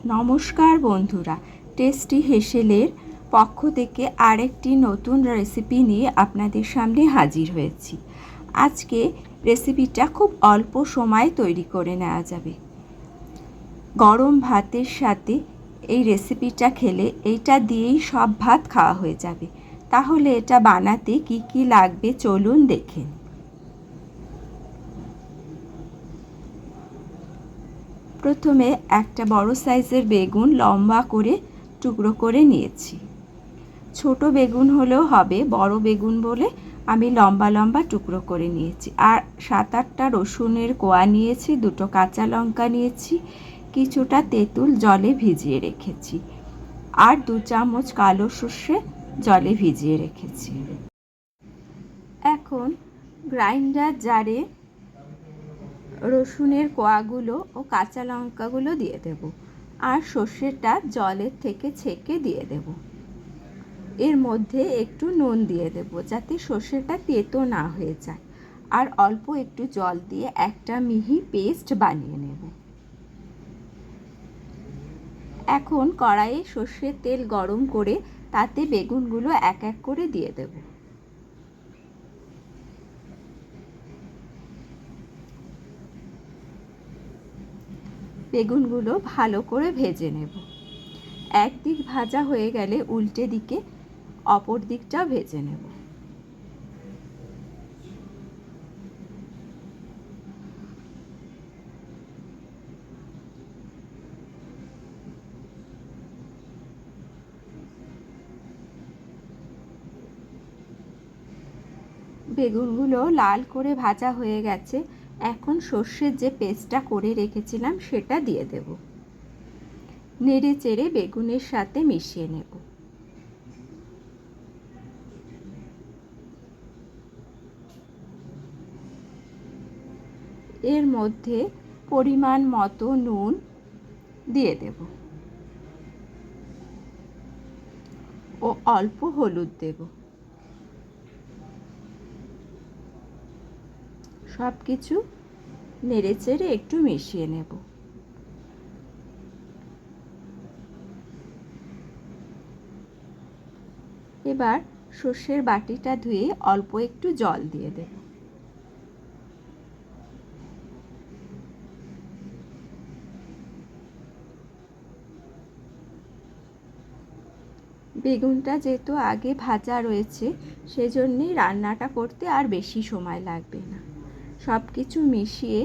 নমস্কার বন্ধুরা, টেস্টি হেসেলের পক্ষ থেকে আরেকটি নতুন রেসিপি নিয়ে আপনাদের সামনে হাজির হয়েছি। আজকে রেসিপিটা খুব অল্প সময়ে তৈরি করে নেওয়া যাবে। গরম ভাতের সাথে এই রেসিপিটা খেলে এইটা দিয়েই সব ভাত খাওয়া হয়ে যাবে। তাহলে এটা বানাতে কি কি লাগবে চলুন দেখে নিই। প্রথমে একটা বড় সাইজের বেগুন লম্বা করে টুকরো করে নিয়েছি। ছোট বেগুন হলেও হবে, বড় বেগুন বলে আমি লম্বা লম্বা টুকরো করে নিয়েছি। আর 7-8টা রসুনের কোয়া নিয়েছি, 2টো কাঁচা লঙ্কা নিয়েছি, কিছুটা তেঁতুল জলে ভিজিয়ে রেখেছি, আর 2 চামচ কালো সর্ষে জলে ভিজিয়ে রেখেছি। এখন গ্রাইন্ডার জারে রসুনের কোয়াগুলো ও কাঁচা লঙ্কাগুলো দিয়ে দেব, আর সর্ষেটা জলের থেকে ছেঁকে দিয়ে দেব। এর মধ্যে একটু নুন দিয়ে দেব যাতে সর্ষেটা তেতো না হয়ে যায়, আর অল্প একটু জল দিয়ে একটা মিহি পেস্ট বানিয়ে নেব। এখন কড়াইয়ে সর্ষের তেল গরম করে তাতে বেগুনগুলো এক এক করে দিয়ে দেব। বেগুনগুলো ভালো করে ভেজে নেব। একদিক ভাজা হয়ে গেলে উল্টে দিকে অপর দিকটাও ভেজে নেব। বেগুনগুলো লাল করে ভাজা হয়ে গেছে। এখন সর্ষের যে পেস্টটা করে রেখেছিলাম সেটা দিয়ে দেব। নেড়ে চেড়ে বেগুনের সাথে মিশিয়ে নেব। এর মধ্যে পরিমাণ মতো নুন দিয়ে দেব ও অল্প হলুদ দেব। সব কিছু নেড়ে চেড়ে একটু মিশিয়ে নেব। এবার সর্ষের বাটিটা ধুয়ে অল্প একটু জল দিয়ে দেব। বেগুনটা যেহেতু আগে ভাজা রয়েছে সেজন্যই রান্নাটা করতে আর বেশি সময় লাগবে না। সব কিছু মিশিয়ে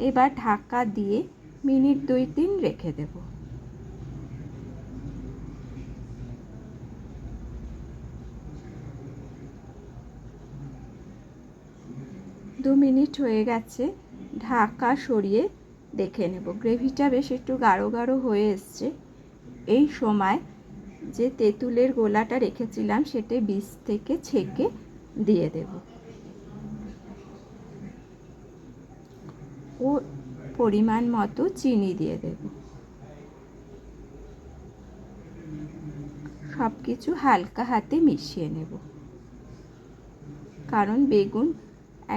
এবার ঢাকা দিয়ে মিনিট 2-3 রেখে দেব। দু মিনিট হয়ে গেছে, ঢাকা সরিয়ে দেখে নেব। গ্রেভিটা বেশ একটু গাঢ় গাঢ় হয়ে এসছে। এই সময় যে তেঁতুলের গোলাটা রেখেছিলাম সেটা বীজ থেকে ছেঁকে দিয়ে দেব ও পরিমাণ মতো চিনি দিয়ে দেব। সব কিছু হালকা হাতে মিশিয়ে নেব, কারণ বেগুন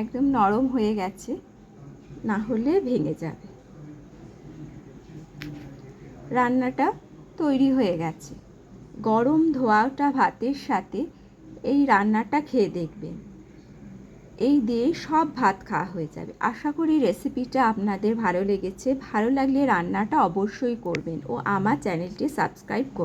একদম নরম হয়ে গেছে, না হলে ভেঙে যাবে। রান্নাটা তৈরি হয়ে গেছে। গরম ধোয়াটা ভাতের সাথে এই রান্নাটা খেয়ে দেখবেন, এই দিয়ে সব ভাত খাওয়া হয়ে যাবে। আশা করি রেসিপিটা আপনাদের ভালো লেগেছে। ভালো লাগলে রান্নাটা অবশ্যই করবেন ও আমার চ্যানেলটি সাবস্ক্রাইব করবেন।